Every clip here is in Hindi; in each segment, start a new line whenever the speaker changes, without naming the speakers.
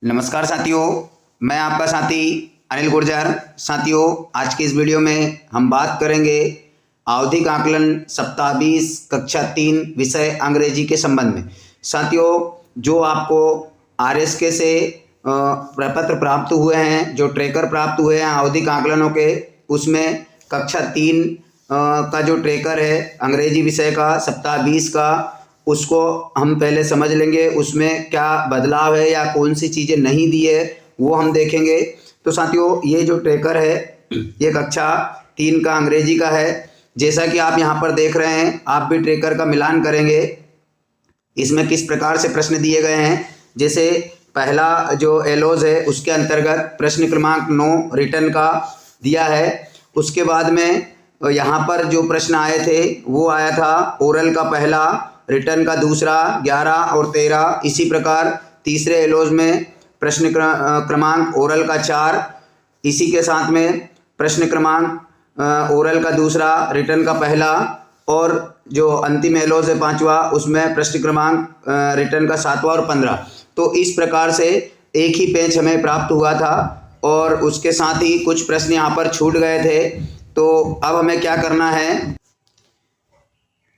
नमस्कार साथियों, मैं आपका साथी अनिल गुर्जर। साथियों, आज की इस वीडियो में हम बात करेंगे आवधिक आकलन सप्ताह 20 कक्षा 3 विषय अंग्रेजी के संबंध में। साथियों, जो आपको आरएसके से प्रपत्र प्राप्त हुए हैं, जो ट्रैकर प्राप्त हुए हैं आवधिक आकलनों के, उसमें कक्षा 3 का जो ट्रैकर है अंग्रेजी विषय का सप्ताह 20 का, उसको हम पहले समझ लेंगे। उसमें क्या बदलाव है या कौन सी चीज़ें नहीं दी है वो हम देखेंगे। तो साथियों, ये जो ट्रैकर है ये कक्षा 3 का अंग्रेजी का है। जैसा कि आप यहाँ पर देख रहे हैं, आप भी ट्रैकर का मिलान करेंगे। इसमें किस प्रकार से प्रश्न दिए गए हैं, जैसे पहला जो एलोज है उसके अंतर्गत प्रश्न क्रमांक 9 रिटर्न का दिया है। उसके बाद में यहाँ पर जो प्रश्न आए थे वो आया था ओरल का पहला, रिटर्न का दूसरा, 11 और 13। इसी प्रकार तीसरे एलोज में प्रश्न क्रमांक ओरल का 4, इसी के साथ में प्रश्न क्रमांक ओरल का दूसरा, रिटर्न का पहला, और जो अंतिम एलोज है 5वां, उसमें प्रश्न क्रमांक रिटर्न का 7वां और 15। तो इस प्रकार से एक ही पेज हमें प्राप्त हुआ था और उसके साथ ही कुछ प्रश्न यहाँ पर छूट गए थे। तो अब हमें क्या करना है,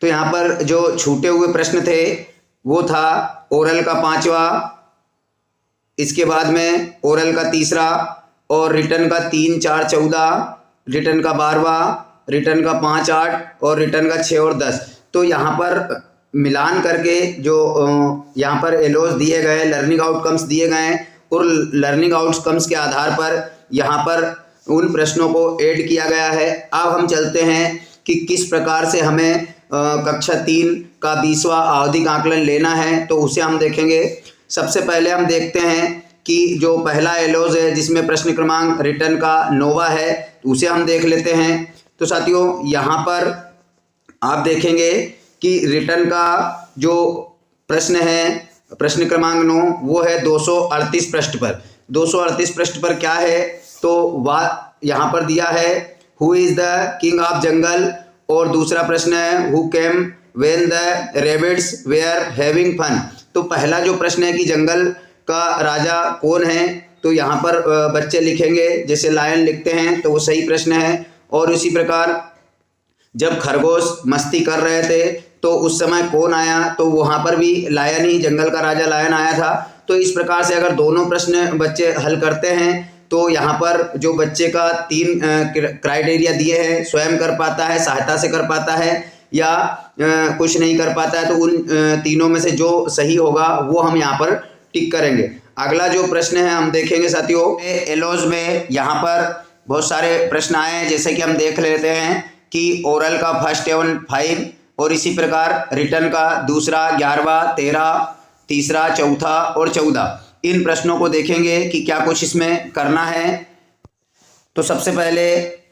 तो यहाँ पर जो छूटे हुए प्रश्न थे वो था ओरल का 5वां, इसके बाद में ओरल का तीसरा, और रिटर्न का 3, 4, 14, रिटर्न का 12वां, रिटर्न का 5, 8 और रिटर्न का 6 और 10। तो यहाँ पर मिलान करके जो यहाँ पर एलोज दिए गए, लर्निंग आउटकम्स दिए गए हैं, और लर्निंग आउटकम्स के आधार पर यहाँ पर उन प्रश्नों को ऐड किया गया है। अब हम चलते हैं कि किस प्रकार से हमें कक्षा 3 का 20वां आवधिक आकलन लेना है, तो उसे हम देखेंगे। सबसे पहले हम देखते हैं कि जो पहला एलोज है जिसमें प्रश्न क्रमांक रिटर्न का 9वां है, उसे हम देख लेते हैं। तो साथियों, यहाँ पर आप देखेंगे कि रिटर्न का जो प्रश्न है, प्रश्न क्रमांक 9, वो है 238 पृष्ठ पर। 238 पृष्ठ पर क्या है, तो यहाँ पर दिया है who is the king of jungle, और दूसरा प्रश्न है who came when the rabbits were having fun. तो पहला जो प्रश्न है कि जंगल का राजा कौन है, तो यहाँ पर बच्चे लिखेंगे जैसे लायन लिखते हैं, तो वो सही प्रश्न है। और इसी प्रकार जब खरगोश मस्ती कर रहे थे तो उस समय कौन आया, तो वहाँ पर भी लायन ही, जंगल का राजा लायन आया था। तो इस प्रकार से अगर दोनों प्रश्न बच्चे हल करते हैं तो यहाँ पर जो बच्चे का 3 क्राइटेरिया दिए हैं, स्वयं कर पाता है, सहायता से कर पाता है, या कुछ नहीं कर पाता है, तो उन तीनों में से जो सही होगा वो हम यहाँ पर टिक करेंगे। अगला जो प्रश्न है हम देखेंगे साथियों, एलोज में यहाँ पर बहुत सारे प्रश्न आए हैं, जैसे कि हम देख लेते हैं कि ओरल का फर्स्ट एवन 5, और इसी प्रकार रिटर्न का दूसरा 11वां, 13, तीसरा, चौथा और 14। इन प्रश्नों को देखेंगे कि क्या कुछ इसमें करना है। तो सबसे पहले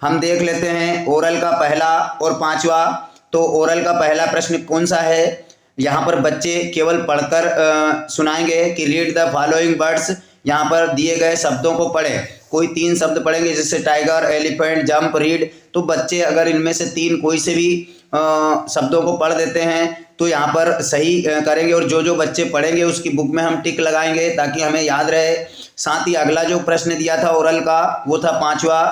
हम देख लेते हैं ओरल का पहला और 5वां। तो ओरल का पहला प्रश्न कौन सा है, यहाँ पर बच्चे केवल पढ़कर सुनाएंगे कि रीड द फॉलोइंग वर्ड्स। यहाँ पर दिए गए शब्दों को पढ़ें। कोई 3 शब्द पढ़ेंगे, जैसे टाइगर, एलिफेंट, जंप, रीड। तो बच्चे अगर इनमें से 3 कोई से भी शब्दों को पढ़ देते हैं तो यहाँ पर सही करेंगे, और जो जो बच्चे पढ़ेंगे उसकी बुक में हम टिक लगाएंगे ताकि हमें याद रहे। साथ ही अगला जो प्रश्न दिया था ओरल का वो था 5वां।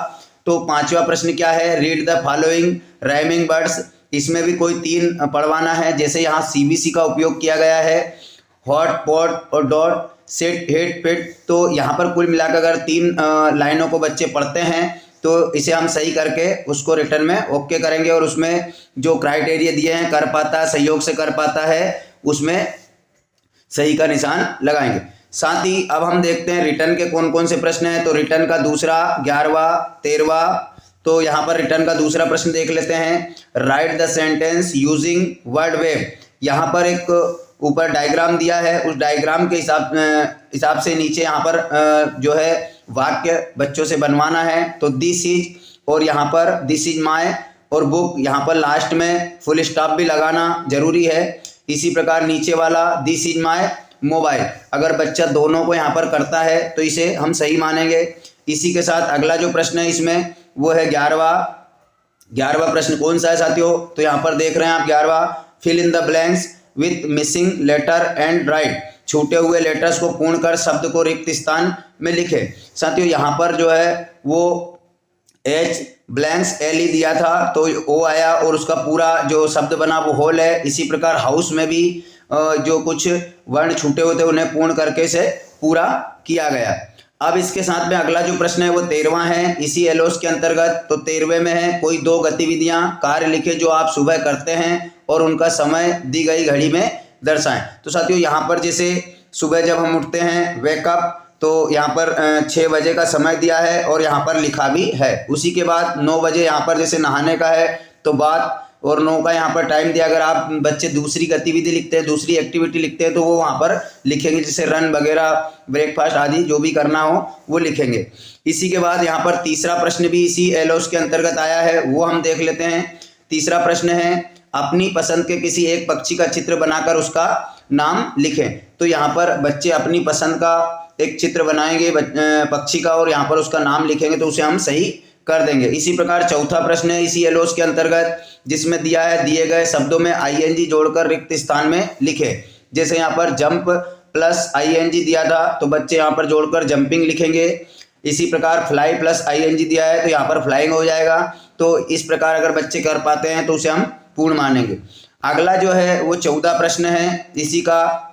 तो 5वां प्रश्न क्या है, read the following rhyming words. इसमें भी कोई 3 पढ़वाना है, जैसे यहाँ सीबीसी का उपयोग किया गया है, हॉट, पॉट और डॉट, सेट, हेट, पेट। तो यहाँ पर कुल मिलाकर अगर 3 लाइनों को बच्चे पढ़ते हैं तो इसे हम सही करके उसको रिटर्न में ओके करेंगे, और उसमें जो क्राइटेरिया दिए हैं, कर पाता है, सहयोग से कर पाता है, उसमें सही का निशान लगाएंगे। साथ ही अब हम देखते हैं रिटर्न के कौन कौन से प्रश्न हैं। तो रिटर्न का दूसरा, 11वां, 13वां। तो यहाँ पर रिटर्न का दूसरा प्रश्न देख लेते हैं, right the sentence using word wave. यहाँ पर एक ऊपर डायग्राम दिया है, उस डायग्राम के हिसाब से नीचे यहाँ पर जो है वाक्य बच्चों से बनवाना है। तो दिस इज, और यहाँ पर दिस इज माय, और बुक, यहाँ पर लास्ट में फुल स्टॉप भी लगाना जरूरी है। इसी प्रकार नीचे वाला दिस इज माय मोबाइल। अगर बच्चा दोनों को यहाँ पर करता है तो इसे हम सही मानेंगे। इसी के साथ अगला जो प्रश्न है इसमें वो है 11वां प्रश्न कौन सा है साथियों, तो यहाँ पर देख रहे हैं आप 11वां, fill in the blanks with missing letter and write. छूटे हुए लेटर्स को पूर्ण कर शब्द को रिक्त स्थान में लिखे। साथियों यहाँ पर जो है वो एच ब्लैंक्स एल ही दिया था तो ओ आया और उसका पूरा जो शब्द बना वो होल है। इसी प्रकार हाउस में भी जो कुछ वर्ण छूटे हुए थे उन्हें पूर्ण करके से पूरा किया गया। अब इसके साथ में अगला जो प्रश्न है वो 13वां है इसी एलोस के अंतर्गत। तो 13वें में है कोई 2 गतिविधियां कार्य लिखे जो आप सुबह करते हैं और उनका समय दी गई घड़ी में दर्शाएं। तो साथियों यहाँ पर जैसे सुबह जब हम उठते हैं वेकअप, तो यहाँ पर 6 बजे का समय दिया है और यहाँ पर लिखा भी है। उसी के बाद 9 बजे यहाँ पर जैसे नहाने का है तो बाद और 9 का यहाँ पर टाइम दिया। अगर आप बच्चे दूसरी गतिविधि लिखते हैं, दूसरी एक्टिविटी लिखते हैं तो वो वहाँ पर लिखेंगे, जैसे रन वगैरह, ब्रेकफास्ट आदि जो भी करना हो वो लिखेंगे। इसी के बाद यहाँ पर तीसरा प्रश्न भी इसी एलोस के अंतर्गत आया है, वो हम देख लेते हैं। तीसरा प्रश्न है अपनी पसंद के किसी एक पक्षी का चित्र बनाकर उसका नाम लिखें। तो यहाँ पर बच्चे अपनी पसंद का एक चित्र बनाएंगे पक्षी का और यहाँ पर उसका नाम लिखेंगे तो उसे हम सही कर देंगे। इसी प्रकार चौथा प्रश्न है इसी एलोस के अंतर्गत जिसमें दिया है दिए गए शब्दों में आईएनजी जोड़कर रिक्त स्थान में लिखे। जैसे यहाँ पर जंप प्लस आईएनजी दिया था तो बच्चे यहाँ पर जोड़कर जंपिंग लिखेंगे। इसी प्रकार फ्लाई प्लस आईएनजी दिया है तो यहाँ पर फ्लाइंग हो जाएगा। तो इस प्रकार अगर बच्चे कर पाते हैं तो उसे हम पूर्ण मानेंगे। अगला जो है वो 14 प्रश्न है इसी का,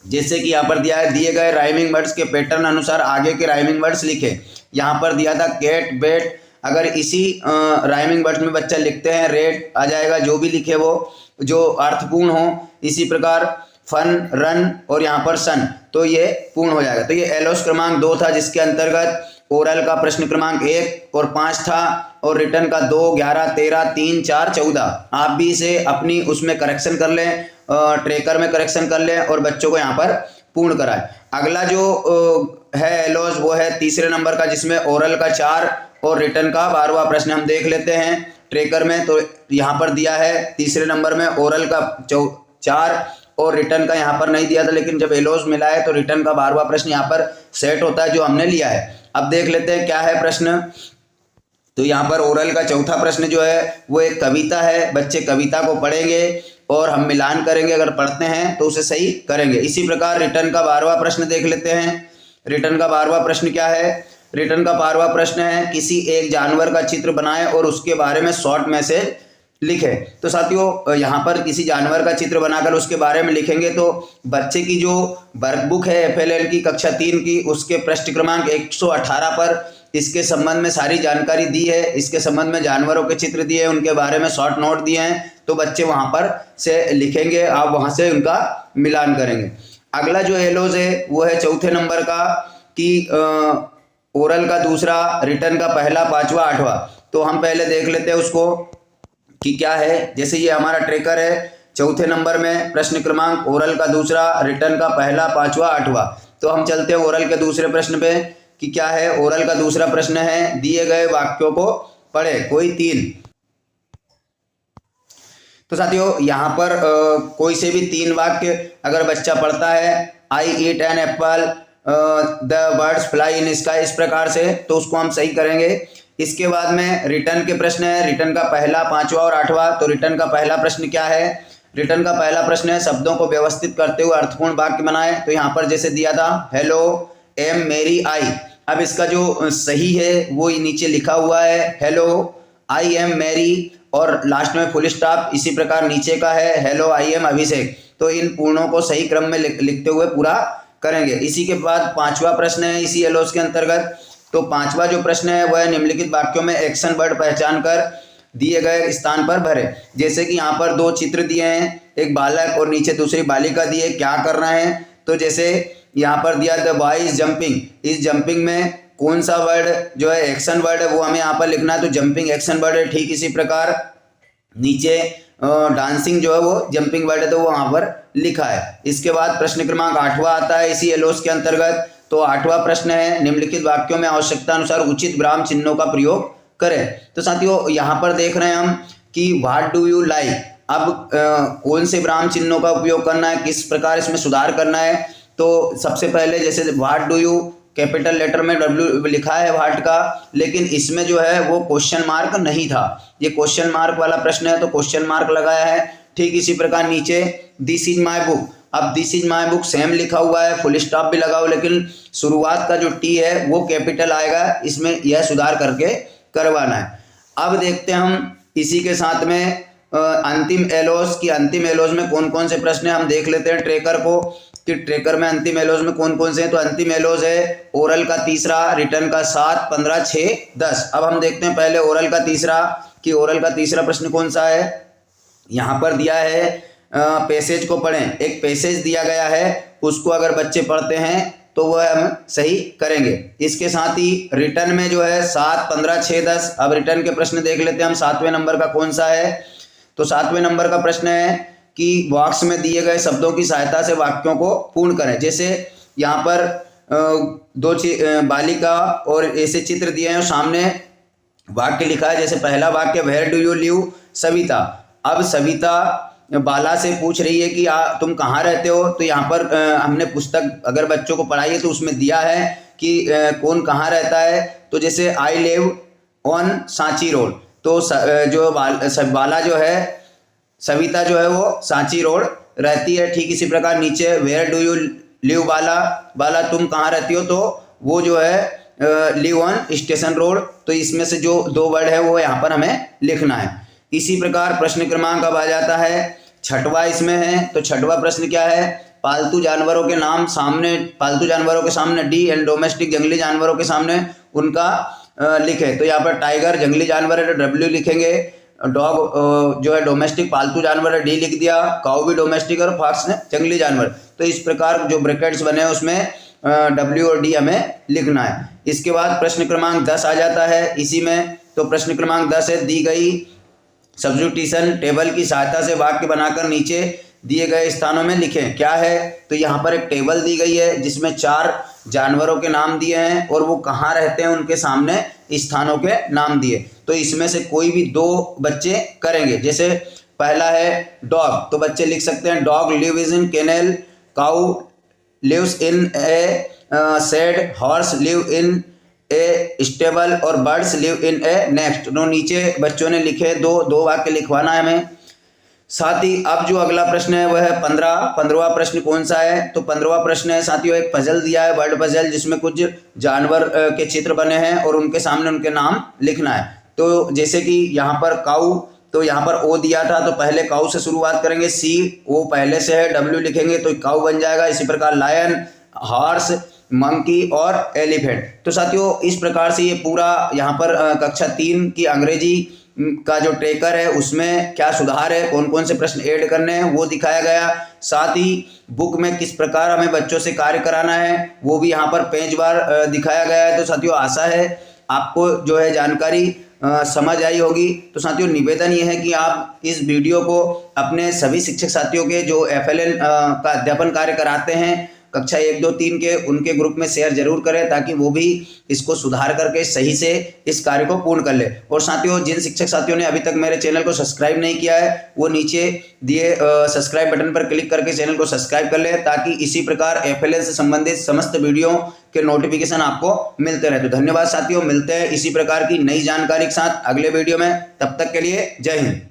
जैसे कि यहाँ पर दिया है दिए गए राइमिंग वर्ड्स के पैटर्न अनुसार आगे के राइमिंग वर्ड्स लिखे। यहाँ पर दिया था कैट बैट, अगर इसी राइमिंग वर्ड्स में बच्चा लिखते हैं रेड आ जाएगा, जो भी लिखे वो जो अर्थपूर्ण हो। इसी प्रकार फन रन और यहाँ पर सन तो ये पूर्ण हो जाएगा। तो ये एलोस क्रमांक 2 था जिसके अंतर्गत ओरल का प्रश्न क्रमांक 1 और 5 था और रिटर्न का 2, 11, 13, 3, 4, 14। आप भी इसे अपनी उसमें करेक्शन कर लें, ट्रेकर में करेक्शन कर लें और बच्चों को यहाँ पर पूर्ण कराएं। अगला जो है एलोस वो है तीसरे नंबर का जिसमें ओरल का 4 और रिटर्न का 12वां प्रश्न हम देख लेते हैं ट्रेकर में। तो यहाँ पर दिया है तीसरे नंबर में ओरल का 4 और रिटर्न का यहाँ पर नहीं दिया था, लेकिन जब एलोस मिला है तो रिटर्न का 12वां प्रश्न यहाँ पर सेट होता है जो हमने लिया है। अब देख लेते हैं क्या है प्रश्न। तो यहाँ पर ओरल का चौथा प्रश्न जो है वो एक कविता है। बच्चे कविता को पढ़ेंगे और हम मिलान करेंगे, अगर पढ़ते हैं तो उसे सही करेंगे। इसी प्रकार रिटर्न का 12वां प्रश्न देख लेते हैं। रिटर्न का 12वां प्रश्न क्या है? रिटर्न का 12वां प्रश्न है किसी एक जानवर का चित्र बनाएं और उसके बारे में शॉर्ट मैसेज लिखे। तो साथियों यहाँ पर किसी जानवर का चित्र बनाकर उसके बारे में लिखेंगे तो बच्चे की जो वर्कबुक है एफएलएल की कक्षा 3 की उसके पृष्ठ क्रमांक 118 पर इसके संबंध में सारी जानकारी दी है। इसके संबंध में जानवरों के चित्र दिए हैं, उनके बारे में शॉर्ट नोट दिए हैं, तो बच्चे वहाँ पर से लिखेंगे, आप वहाँ से उनका मिलान करेंगे। अगला जो एलोस है वो है चौथे नंबर का कि ओरल का दूसरा, रिटर्न का पहला, 5वां, 8वां। तो हम पहले देख लेते हैं उसको कि क्या है। जैसे ये हमारा ट्रेकर है, चौथे नंबर में प्रश्न क्रमांक ओरल का दूसरा, रिटर्न का पहला, 5वां, 8वां। तो हम चलते हैं ओरल के दूसरे प्रश्न पे कि क्या है। ओरल का दूसरा प्रश्न है दिए गए वाक्यों को पढ़े, कोई 3। तो साथियों यहाँ पर कोई से भी 3 वाक्य अगर बच्चा पढ़ता है, I eat an apple, the birds fly in sky, इस प्रकार से, तो उसको हम सही करेंगे। इसके बाद में रिटर्न के प्रश्न है, रिटर्न का पहला, 5वां और 8वां। तो रिटर्न का पहला प्रश्न क्या है? रिटर्न का पहला प्रश्न है शब्दों को व्यवस्थित करते हुए अर्थपूर्ण वाक्य बनाए। तो यहाँ पर जैसे दिया था हेलो एम मेरी आई। अब इसका जो सही है वो नीचे लिखा हुआ है हेलो आई एम मैरी और लास्ट में फुल स्टॉप। इसी प्रकार नीचे का है हेलो आई एम अभिषेक। तो इन पूर्णों को सही क्रम में लिखते हुए पूरा करेंगे। इसी के बाद 5वां प्रश्न है इसी एलोस के अंतर्गत। तो 5वां जो प्रश्न है वह निम्नलिखित वाक्यों में एक्शन वर्ड पहचान कर दिए गए स्थान पर भरे। जैसे कि यहाँ पर 2 चित्र दिए हैं, एक बालक और नीचे दूसरी बालिका दिए, क्या करना है। तो जैसे यहाँ पर दिया द बॉय इज जंपिंग, इस जंपिंग में कौन सा वर्ड जो है एक्शन वर्ड है वो हमें यहाँ पर लिखना है, तो जंपिंग एक्शन वर्ड है। ठीक इसी प्रकार नीचे डांसिंग जो है वो जंपिंग वर्ड है, तो वो वहाँ पर लिखा है। इसके बाद प्रश्न क्रमांक 8वां आता है इसी एलोस के अंतर्गत। तो 8वां प्रश्न है निम्नलिखित वाक्यों में आवश्यकता अनुसार उचित विराम चिन्हों का प्रयोग करें। तो साथियों यहाँ पर देख रहे हैं हम कि व्हाट डू यू लाइक। अब कौन से विराम चिन्हों का उपयोग करना है, किस प्रकार इसमें सुधार करना है। तो सबसे पहले जैसे what do you capital letter में डब्ल्यू लिखा है व्हाट का, लेकिन इसमें जो है वो क्वेश्चन मार्क नहीं था, ये क्वेश्चन मार्क वाला प्रश्न है तो क्वेश्चन मार्क लगाया है। ठीक इसी प्रकार नीचे दिस इज माई बुक, अब this is my book same लिखा हुआ है, फुल स्टॉप भी लगा हुआ, लेकिन शुरुआत का जो टी है वो कैपिटल आएगा, इसमें यह सुधार करके करवाना है। अब देखते हैं हम इसी के साथ में अंतिम एलोस की, अंतिम एलोस में कौन कौन से प्रश्न है हम देख लेते हैं ट्रेकर को, कि ट्रेकर में अंतिम एलोस में कौन कौन से हैं। तो अंतिम एलोस है ओरल का 3, रिटर्न का 7, 15, 6, 10। अब हम देखते हैं पहले ओरल का 3 कि ओरल का 3 प्रश्न कौन सा है। यहाँ पर दिया है पैसेज को पढ़ें, एक पैसेज दिया गया है, उसको अगर बच्चे पढ़ते हैं तो वह हम सही करेंगे। इसके साथ ही रिटर्न में जो है 7, 15, 6, 10। अब रिटर्न के प्रश्न देख लेते हैं हम, 7वें नंबर का कौन सा है। तो 7वें नंबर का प्रश्न है कि बॉक्स में दिए गए शब्दों की सहायता से वाक्यों को पूर्ण करें। जैसे यहाँ पर दो बालिका और ऐसे चित्र दिए हैं, सामने वाक्य लिखा है। जैसे पहला वाक्य where do you live Savita. अब सविता बाला से पूछ रही है कि तुम कहाँ रहते हो। तो यहाँ पर हमने पुस्तक अगर बच्चों को पढ़ाई है तो उसमें दिया है कि कौन कहाँ रहता है। तो जैसे I live on Sanchi road, तो जो बाला जो है, सविता जो है वो सांची रोड रहती है। ठीक इसी प्रकार नीचे वेयर डू यू लिव बाला, बाला तुम कहाँ रहती हो, तो वो जो है लिव ऑन स्टेशन रोड। तो इसमें से जो 2 वर्ड है वो यहाँ पर हमें लिखना है। इसी प्रकार प्रश्न क्रमांक अब आ जाता है 6वां इसमें है। तो 6वां प्रश्न क्या है, पालतू जानवरों के नाम सामने, पालतू जानवरों के सामने डी एंड डोमेस्टिक जंगली जानवरों के सामने उनका लिखे। तो यहाँ पर टाइगर जंगली जानवर है तो डब्ल्यू लिखेंगे, डॉग जो है डोमेस्टिक पालतू जानवर है डी लिख दिया, काऊ भी डोमेस्टिक और फॉक्स ने जंगली जानवर। तो इस प्रकार जो ब्रैकेट्स बने हैं उसमें डब्ल्यू और डी हमें लिखना है। इसके बाद प्रश्न क्रमांक 10 आ जाता है इसी में। तो प्रश्न क्रमांक 10 है, दी गई सब्स्टिट्यूशन टेबल की सहायता से वाक्य बनाकर नीचे दिए गए स्थानों में लिखें। क्या है, तो यहाँ पर एक टेबल दी गई है जिसमें 4 जानवरों के नाम दिए हैं और वो कहाँ रहते हैं उनके सामने स्थानों के नाम दिए। तो इसमें से कोई भी 2 बच्चे करेंगे। जैसे पहला है डॉग, तो बच्चे लिख सकते हैं dog lives in kennel, cow lives in a shed, horse live in a stable और birds live in a next. तो नीचे बच्चों ने लिखे 2 वाक्य लिखवाना है हमें। साथ ही अब जो अगला प्रश्न है वह है 15वां प्रश्न कौन सा है। तो 15वां प्रश्न है साथियों, एक पजल दिया है, वर्ड पजल, जिसमें कुछ जानवर के चित्र बने हैं और उनके सामने उनके नाम लिखना है। तो जैसे कि यहाँ पर काऊ, तो यहाँ पर ओ दिया था तो पहले काऊ से शुरुआत करेंगे, सी ओ पहले से है, डब्ल्यू लिखेंगे तो काऊ बन जाएगा। इसी प्रकार लायन, हॉर्स, मंकी और एलिफेंट। तो साथियों इस प्रकार से ये पूरा यहाँ पर कक्षा 3 की अंग्रेजी का जो ट्रेकर है उसमें क्या सुधार है, कौन कौन से प्रश्न ऐड करने हैं वो दिखाया गया। साथ ही बुक में किस प्रकार हमें बच्चों से कार्य कराना है वो भी यहाँ पर पेजवार दिखाया गया है। तो साथियों आशा है आपको जो है जानकारी समझ आई होगी। तो साथियों निवेदन ये है कि आप इस वीडियो को अपने सभी शिक्षक साथियों के जो FLN का अध्यापन कार्य कराते हैं कक्षा 1, 2, 3 के, उनके ग्रुप में शेयर जरूर करें ताकि वो भी इसको सुधार करके सही से इस कार्य को पूर्ण कर ले। और साथियों जिन शिक्षक साथियों ने अभी तक मेरे चैनल को सब्सक्राइब नहीं किया है वो नीचे दिए सब्सक्राइब बटन पर क्लिक करके चैनल को सब्सक्राइब कर ले ताकि इसी प्रकार FLN से संबंधित समस्त वीडियो के नोटिफिकेशन आपको मिलते रहे। तो धन्यवाद साथियों, मिलते हैं इसी प्रकार की नई जानकारी के साथ अगले वीडियो में। तब तक के लिए जय हिंद।